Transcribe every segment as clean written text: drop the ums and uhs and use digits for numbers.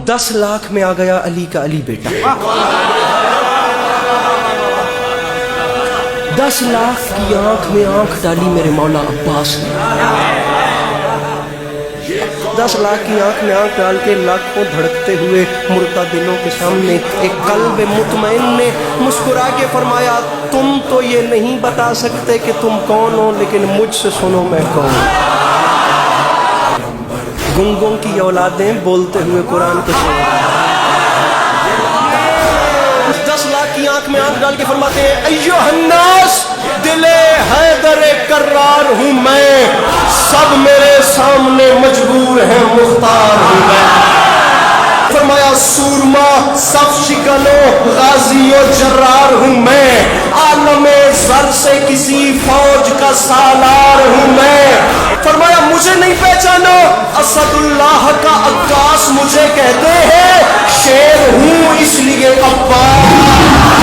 10 लाख में आ गया अली का अली बेटा। 10 लाख की आंख में आंख डाली मेरे मौला अब्बास ने। 10 लाख की आंख में आंख डाल के लाखों धड़कते हुए मुर्दा दिलों के सामने एक कल्ब मुतमईन ने मुस्कुरा के फरमाया, तुम तो ये नहीं बता सकते कि तुम कौन हो, लेकिन मुझसे सुनो मैं कौन। गुंगों की औलादें बोलते हुए कुरान को सुनो। 10 लाख की आंख में आंख डाल के फरमाते हैं, अय्युहन्नास दिले हैदर कर्रार हूँ मैं, सब मेरे सामने मजबूर है मुख्तार हूँ मैं। फरमाया सूरमा सफ शिकनो गाजियो जर्रार हूँ मैं, आलमे ज़र से किसी फौज का सालार हूँ मैं। फरमाया मुझे नहीं पहचानो, असदुल्लाह का अक्कास मुझे कहते हैं, शेर हूँ इसलिए अब्बास।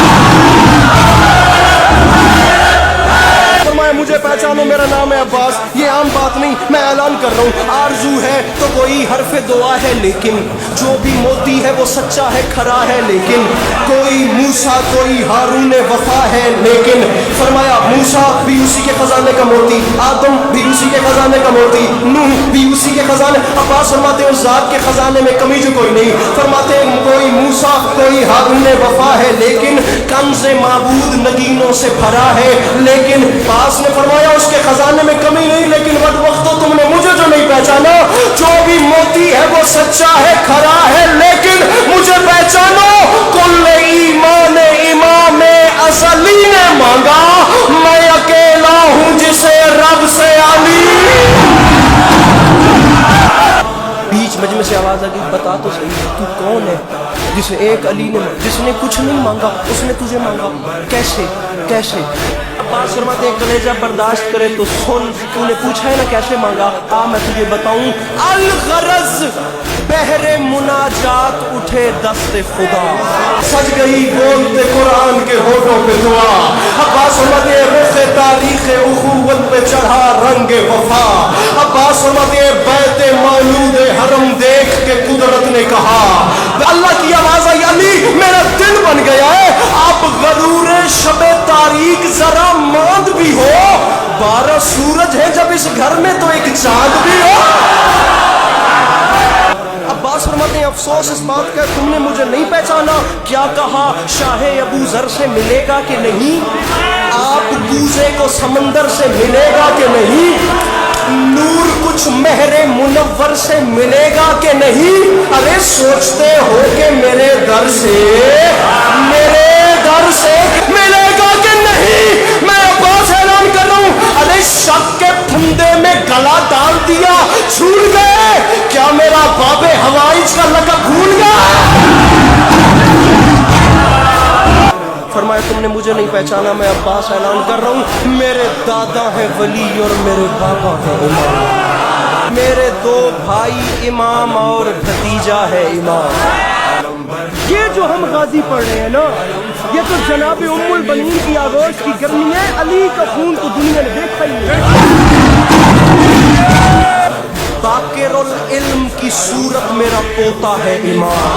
मुझे पहचानो मेरा नाम है अब्बास, ये आम बात नहीं मैं ऐलान कर रहा हूँ। आरजू है तो कोई हरफ दुआ है, लेकिन जो भी मोती है वो सच्चा है खरा है, लेकिन कोई मूसा कोई हारून वफा है, लेकिन फरमाया मूसा भी उसी के खजाने का मोती, आदम भी उसी के खजाने का मोती, नूह भी उसी के खजाने। अब्बास फरमाते उस जात के खजाने में कमी जो कोई नहीं, फरमाते कोई मूसा कोई हारून वफा है, लेकिन कंज़े माबूद नगीनों से भरा है, लेकिन पास ने फरमाया उसके खजाने में कमी नहीं, लेकिन वक्त तो तुमने मुझे जो नहीं पहचाना, जो भी मोती है वो सच्चा है खरा है, लेकिन मुझे पहचानो कुल ईमान इमाम अज़ली ने मांगा, मैं अकेला हूं जिसे रब से आली। बीच मजमे से आवाज आ गई, बता तो सही तू कौन है जिसे एक अली ने, जिसने कुछ नहीं मांगा उसने तुझे मांगा, कैसे कैसे? अब्बास फरमाते हैं कलेजा बर्दाश्त करे तो सुन, तूने पूछा है ना कैसे मांगा, आ मैं तुझे बताऊं। अल गरज बहरे मुनाजात उठे दस्ते खुदा, सज गई बोलते कुरान के होठों पे दुआ। अब्बास फरमाते हैं रुख़े तारीख़ उख़ुवत पे चढ़ा रंग वफा। अब्बास फरमाते हैं बैते मौलूद हरम देख के कुदरत ने कहा, अल्लाह की आवाज आई, अली मेरा दिन बन गया है, आप गरूरे शबे तारीख जरा मांद भी हो, 12 सूरज है जब इस घर में तो एक चांद भी हो। अब्बास फरमाते हैं अफसोस इस बात का तुमने मुझे नहीं पहचाना, क्या कहा शाह अबू जर से मिलेगा कि नहीं, आप गूजे को समंदर से मिलेगा कि नहीं, नूर कुछ महरे मुनव्वर से मिलेगा कि नहीं, अरे सोचते हो कि मेरे दर से मिलेगा कि नहीं। मैं अब्बास ऐलान कर रहा हूं, अरे शक के फंदे में गला डाल दिया, छूट गए क्या मेरा बाबे हवाइज का लक़ब भूल गया? फरमाया तुमने मुझे नहीं पहचाना, मैं अब्बास ऐलान कर रहा हूँ, मेरे दादा है वली और मेरे बाबा है इमाम, मेरे 2 भाई इमाम और भतीजा है इमाम। ये जो हम गाजी पढ़ रहे हैं ना, ये तो जनाब उम्मुल बनीन की आगोश की गर्मी है, अली का खून तो दुनिया ने देखा ही नहीं। बाकिरुल इल्म की सूरत मेरा पोता है इमाम,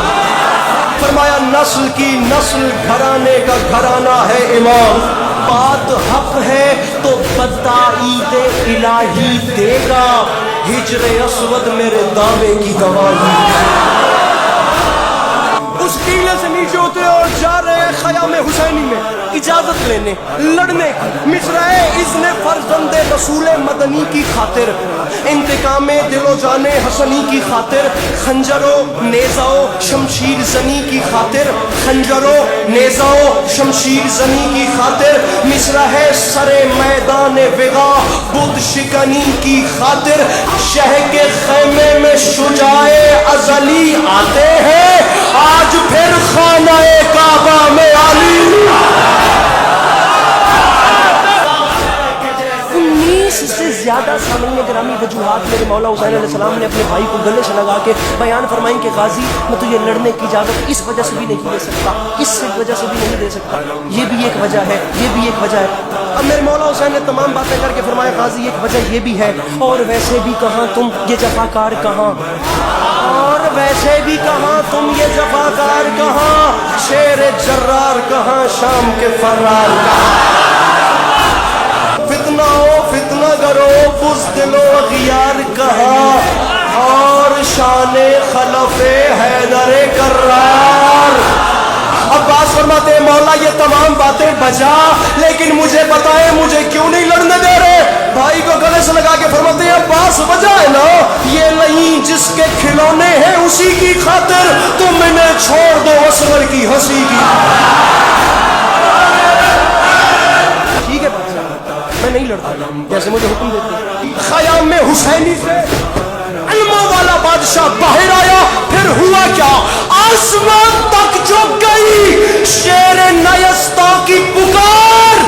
फरमाया नस्ल की नस्ल घराने का घराना है इमाम, बात हक है तो बताईद इलाही देगा, हिजरे अस्वद मेरे दावे की गवाही। उस टीले से नीचे उतरे और जा रहे हैं ख़याम हुसैनी में इजाजत लेने लड़ने की, मिसराए इज़्ने फर्जंदे रसूल मदनी की खातिर, इंतकामे दिलो जाने हसनी की खातिर, खंजरो नेज़ाओ शमशीर जनी की खातिर, खंजरो नेज़ाओ शमशीर जनी की खातिर, मिसरा है सरे मैदान विगा बुद शिकनी की खातिर, शह के खैमे में शुजाए अज़ली आते हैं, आज फिर खानाए काबा में आली। 19 से ज्यादा सामने ग्रामी वजूहात मेरे मौला हुसैन अलैहिस्सलाम ने अपने भाई को गले से लगा के बयान फरमाई कि गाजी मैं तुझे लड़ने की इजाजत इस वजह से भी नहीं दे सकता, इस वजह से भी नहीं दे सकता, ये भी एक वजह है, ये भी एक वजह है। अब मेरे मौला हुसैन ने तमाम बातें करके फरमाया गाजी एक वजह ये भी है, और वैसे भी कहाँ तुम ये जफाकार कहाँ, और वैसे भी कहाँ तुम जफाकार कहाँ, शेर जर्रार कहाँ, शाम के फर्रार कहाँ। फितना हो फितना करो बुज़दिलो अगियार कहाँ, और शाने खलफे हैदरे कर्रार। अब्बास फरमाते हैं मौला ये तमाम बातें बजा, लेकिन मुझे बताए मुझे क्यों नहीं लड़ने दे रहे। भाई को गले से लगा के फरमाते हैं अब्बास वजह है ना, ये नहीं जिसके खिलौने हैं उसी की खातिर तुम इन्हें छोड़ दो असगर की हंसी की। ठीक है मैं नहीं लड़ता जैसे मुझे हुक्म देते। खयाम में हुसैनी से इल्मों वाला बादशाह बाहर आया, फिर हुआ क्या, आसमान तक जो गई शेर नयस्ता की पुकार,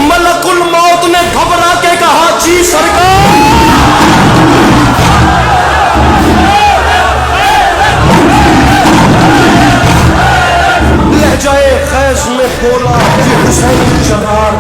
मलकुल मौत ने घबरा के कहा जी सरकार। लहजाए खैस में बोला ये हुसैनी जर्रार,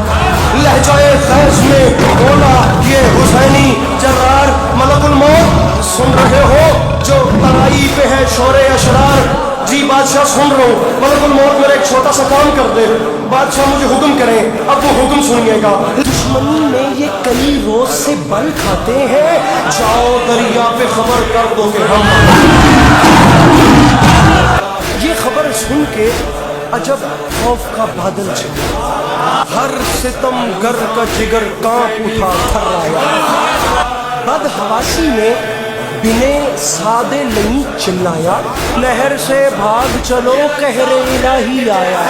लहजाए खैस में बोला ये हुसैनी जर्रार। मलकुल मौत सुन रहे हो जो तराई पे है शोरे अशरार। जी बादशाह सुन रहा हूँ। मलकुल मौत मेरा एक छोटा सा काम कर दे। बादशाह मुझे हुक्म करें, अब वो हुक्म सुनिएगा। दुश्मनी में ये कई रोज से बल खाते हैं, जाओ दरिया पे खबर कर दो कि हम। ये खबर सुन के अजब खौफ का बादल छा, हर सितमगर का जिगर कांप उठा थर्राया। बदहवासी ने बिने सादे नहीं चिल्लाया, नहर से भाग चलो कहरे इलाही आया।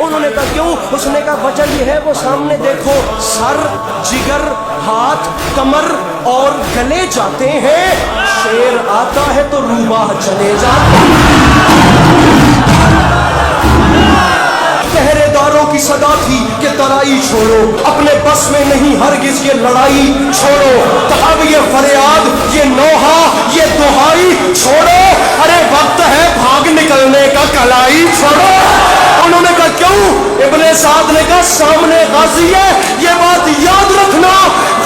उन्होंने कहा क्यों, उसने कहा वजह ये है वो सामने देखो, सर जिगर हाथ कमर और गले जाते हैं, शेर आता है तो रूबाह चले जाते हैं। पहरेदारों की सदा थी कि तराई छोड़ो, अपने बस में नहीं हरगिज ये लड़ाई छोड़ो। तो अब ये फरियाद ये नोहा ये दुहाई छोड़ो, अरे वक्त है भाग निकलने का कलाई छोड़ो। उन्होंने कहा क्यों, इब्ने साद ने कहा सामने गाजी है, ये बात याद रखना,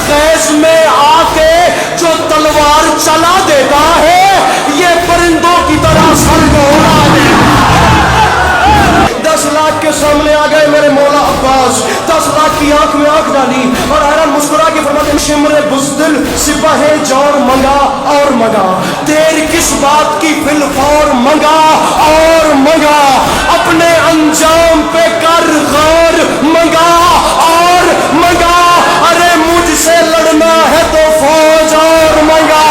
गैस में आके जो तलवार चला देता है ये परिंदों की तरह सर को उड़ा देता। 10 लाख के सामने आ गए मेरे मौला अब्बास, 10 लाख की आंख में आंख डाली और हैरान मुस्कुरा के फरमाते शिमरे बुज़दिल सिपाहे जौर मंगा और मंगा, देर किस बात की फिलफौर मंगा और मंगा, अपने अंजाम पे कर गौर मंगा और मंगा। अरे मुझसे लड़ना है तो फौज और मंगा,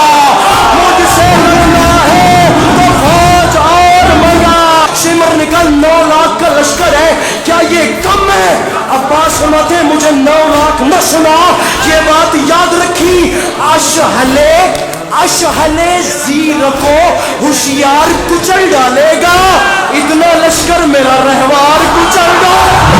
मुझसे लड़ना है तो फौज और मंगा। शिमर निकल 9 लाख का लश्कर है, क्या ये कम है? अब्बास फरमाते मुझे 9 लाख न सुना, ये बात याद रखी, अशहले ज़ीर को होशियार कुचल डालेगा, इतना लश्कर मेरा रहवार कुचल डालेगा।